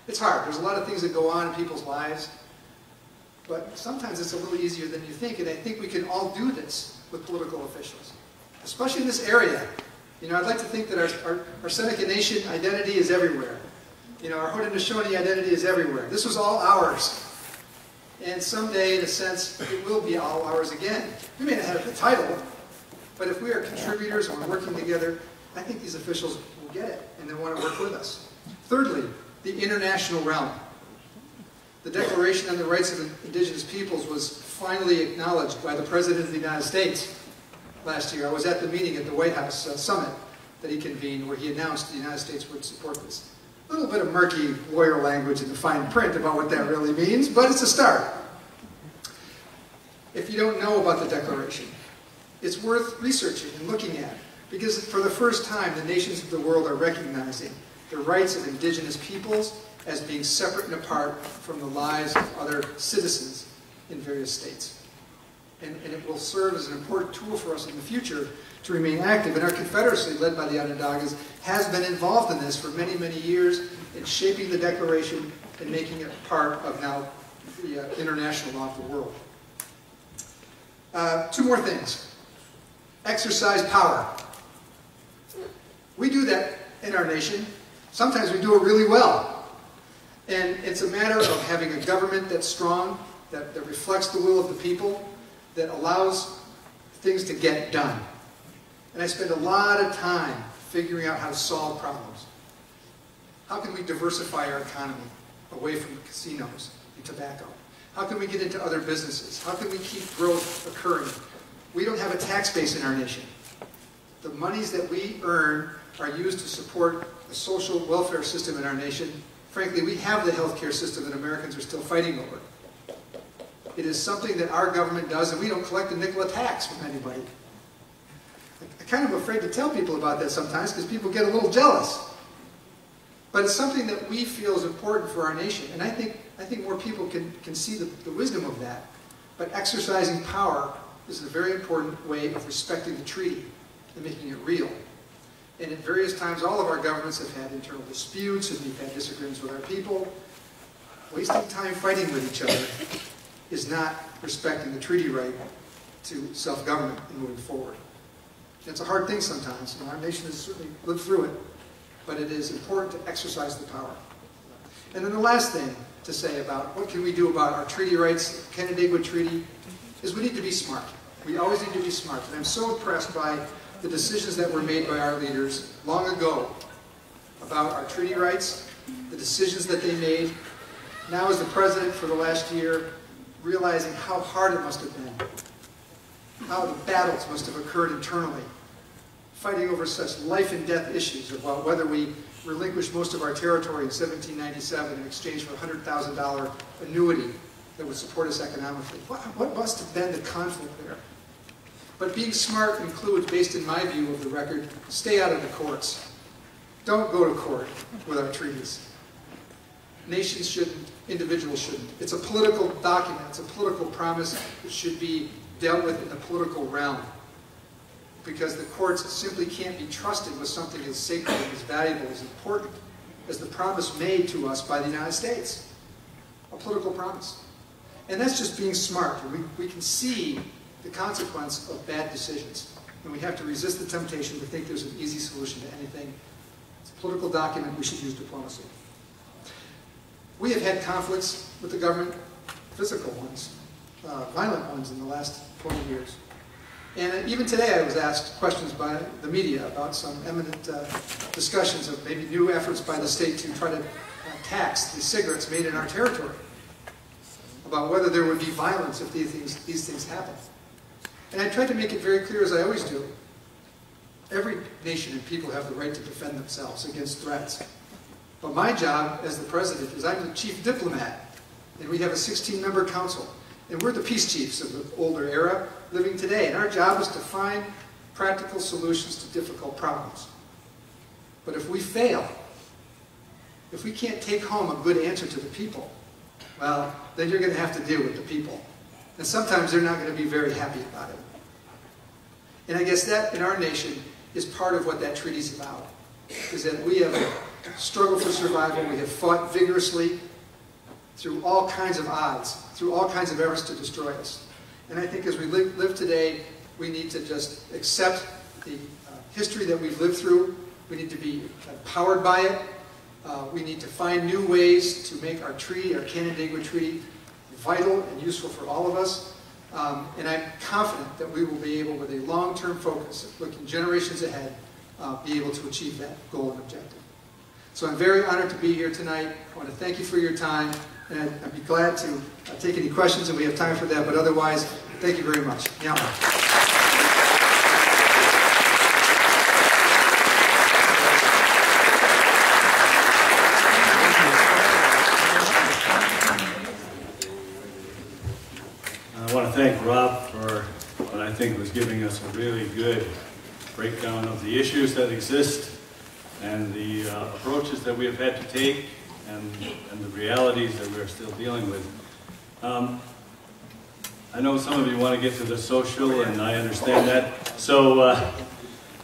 It's hard. There's a lot of things that go on in people's lives, but sometimes it's a little easier than you think, and I think we can all do this with political officials, especially in this area. You know, I'd like to think that our Seneca Nation identity is everywhere. You know, our Haudenosaunee identity is everywhere. This was all ours. And someday, in a sense, it will be all ours again. We may not have the title, but if we are contributors and we're working together, I think these officials will get it and they want to work with us. Thirdly, the international realm. The Declaration on the Rights of Indigenous Peoples was finally acknowledged by the President of the United States last year. I was at the meeting at the White House summit that he convened where he announced the United States would support this. A little bit of murky lawyer language in the fine print about what that really means, but it's a start. If you don't know about the Declaration, it's worth researching and looking at, because for the first time, the nations of the world are recognizing the rights of indigenous peoples as being separate and apart from the lives of other citizens in various states. And it will serve as an important tool for us in the future to remain active. And our Confederacy, led by the Onondagas, has been involved in this for many, many years in shaping the Declaration and making it part of now the international law of the world. Two more things. Exercise power. We do that in our nation. Sometimes we do it really well. And it's a matter of having a government that's strong, that reflects the will of the people, that allows things to get done. And I spend a lot of time figuring out how to solve problems. How can we diversify our economy away from casinos and tobacco? How can we get into other businesses? How can we keep growth occurring? We don't have a tax base in our nation. The monies that we earn are used to support the social welfare system in our nation. Frankly, we have the healthcare system that Americans are still fighting over. It is something that our government does, and we don't collect a nickel of tax from anybody. I'm kind of afraid to tell people about that sometimes because people get a little jealous. But it's something that we feel is important for our nation, and I think more people can see the wisdom of that. But exercising power is a very important way of respecting the treaty and making it real. And at various times, all of our governments have had internal disputes, and we've had disagreements with our people. Wasting time fighting with each other is not respecting the treaty right to self-government and moving forward. It's a hard thing sometimes, and our nation has certainly lived through it, but it is important to exercise the power. And then the last thing to say about what can we do about our treaty rights, the Canandaigua Treaty, is we need to be smart. We always need to be smart. And I'm so impressed by the decisions that were made by our leaders long ago about our treaty rights, the decisions that they made. Now as the president for the last year, realizing how hard it must have been, how the battles must have occurred internally, fighting over such life and death issues about whether we relinquish most of our territory in 1797 in exchange for a $100,000 annuity that would support us economically. What must have been the conflict there? But being smart includes, based in my view of the record, stay out of the courts. Don't go to court with our treaties. Nations shouldn't, individuals shouldn't. It's a political document, it's a political promise that should be dealt with in the political realm. Because the courts simply can't be trusted with something as sacred and as valuable, as important as the promise made to us by the United States. A political promise. And that's just being smart. We can see the consequence of bad decisions. And we have to resist the temptation to think there's an easy solution to anything. It's a political document, we should use diplomacy. We have had conflicts with the government, physical ones, violent ones in the last 20 years. And even today I was asked questions by the media about some eminent discussions of maybe new efforts by the state to try to tax the cigarettes made in our territory, about whether there would be violence if these things happen. And I tried to make it very clear, as I always do, every nation and people have the right to defend themselves against threats. But my job as the president is I'm the chief diplomat, and we have a 16-member council. And we're the peace chiefs of the older era living today. And our job is to find practical solutions to difficult problems. But if we fail, if we can't take home a good answer to the people, well, then you're going to have to deal with the people. And sometimes they're not going to be very happy about it. And I guess that, in our nation, is part of what that treaty's about. Is that we have struggled for survival. We have fought vigorously through all kinds of odds, through all kinds of efforts to destroy us. And I think as we live today, we need to just accept the history that we've lived through. We need to be empowered by it. We need to find new ways to make our treaty, our Canandaigua Treaty, vital and useful for all of us. And I'm confident that we will be able, with a long-term focus, looking generations ahead, be able to achieve that goal and objective. So I'm very honored to be here tonight. I want to thank you for your time, and I'd be glad to take any questions, and we have time for that, but otherwise, thank you very much. Yeah. I want to thank Rob for what I think was giving us a really good breakdown of the issues that exist and the approaches that we have had to take and the realities that we're still dealing with. I know some of you want to get to the social, and I understand that. So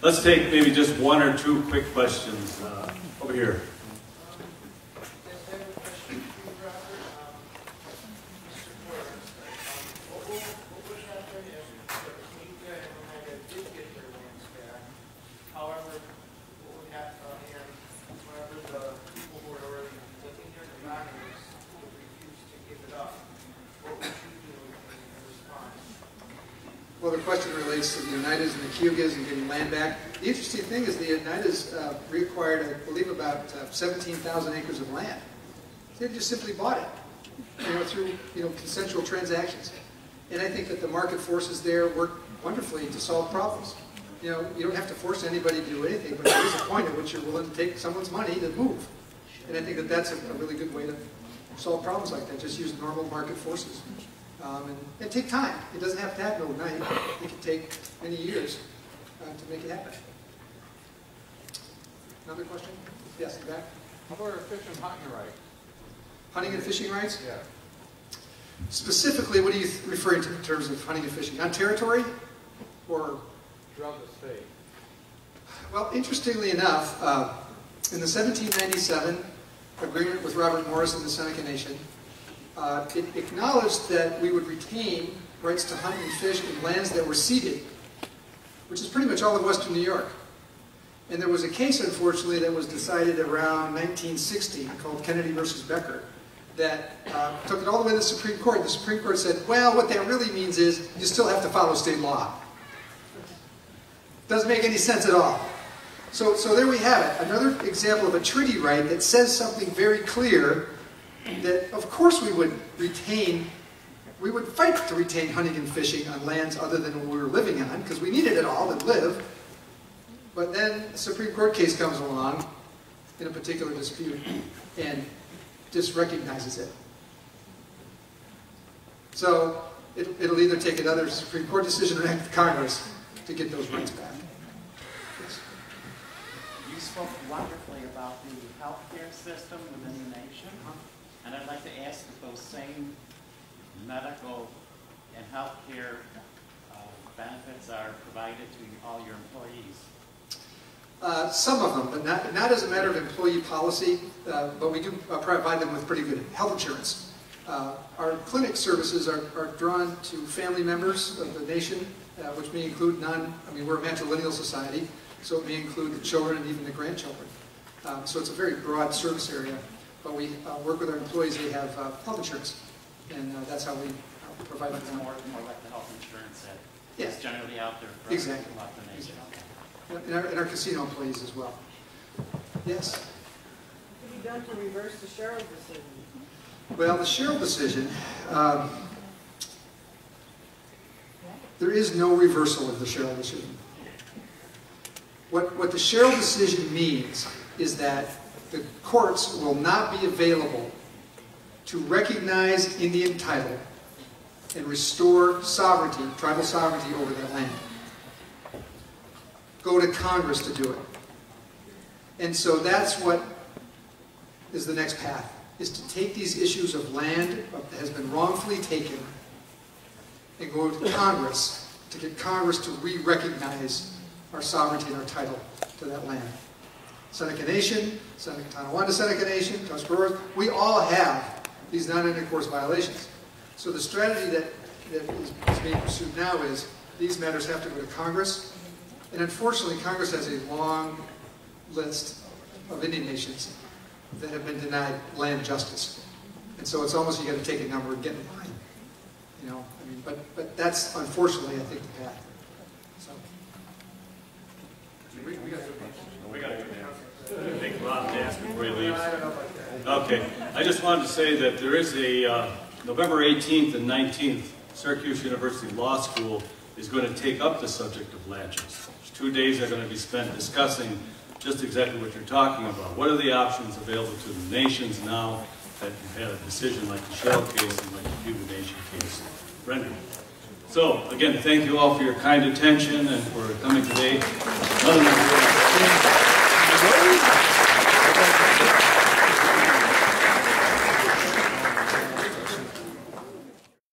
let's take maybe just one or two quick questions over here. Well, the question relates to the Oneidas and the Cayugas and getting land back. The interesting thing is the Oneidas reacquired, I believe, about 17,000 acres of land. They just simply bought it, through consensual transactions. And I think that the market forces there work wonderfully to solve problems. You don't have to force anybody to do anything, but there is a point at which you're willing to take someone's money to move. And I think that that's a really good way to solve problems like that. Just use normal market forces. And take time. It doesn't have to happen overnight. It can take many years to make it happen. Another question? Yes, in the back. How about our fishing and hunting rights? Hunting and fishing rights? Yeah. Specifically, what are you referring to in terms of hunting and fishing? On territory? Or? Throughout the state. Well, interestingly enough, in the 1797 agreement with Robert Morris and the Seneca Nation, it acknowledged that we would retain rights to hunt and fish in lands that were ceded, which is pretty much all of western New York. And there was a case, unfortunately, that was decided around 1960 called Kennedy versus Becker that took it all the way to the Supreme Court. The Supreme Court said, well, what that really means is you still have to follow state law. Doesn't make any sense at all. So there we have it. Another example of a treaty right that says something very clear that, of course, we would fight to retain hunting and fishing on lands other than what we were living on, because we needed it all to live. But then a Supreme Court case comes along in a particular dispute and just recognizes it. So it'll either take another Supreme Court decision or act with Congress to get those rights back. Yes. You spoke wonderfully about the healthcare system within the nation. And I'd like to ask if those same medical and healthcare benefits are provided to all your employees. Some of them, but not as a matter of employee policy, but we do provide them with pretty good health insurance. Our clinic services are drawn to family members of the nation, which may include we're a matrilineal society, so it may include the children and even the grandchildren. So it's a very broad service area. But we work with our employees. They have health insurance, and that's how we provide But it's them. more like the health insurance that Yeah. is generally out there for Exactly. throughout the nation. And our casino employees as well. Yes? What have you done to reverse the Sherrill decision? Well, the Sherrill decision, there is no reversal of the Sherrill decision. What the Sherrill decision means is that the courts will not be available to recognize Indian title and restore sovereignty, tribal sovereignty over that land. Go to Congress to do it. And so that's what is the next path, is to take these issues of land that has been wrongfully taken and go to Congress to get Congress to re-recognize our sovereignty and our title to that land. Seneca Nation, Tonawanda Seneca Nation, Tuscaroras, we all have these non-intercourse violations. So the strategy that is being pursued now is these matters have to go to Congress. And unfortunately, Congress has a long list of Indian nations that have been denied land justice. And so it's almost you got to take a number and get in line. You know, I mean, but that's unfortunately, I think, the path. So. We got to go down. I think Rob asked before he leaves. Okay, I just wanted to say that there is a November 18th and 19th, Syracuse University Law School is going to take up the subject of latches. 2 days are going to be spent discussing just exactly what you're talking about. What are the options available to the nations now that you've had a decision like the Shell case and like the Cuban Nation case rendered? So, again, thank you all for your kind attention and for coming today.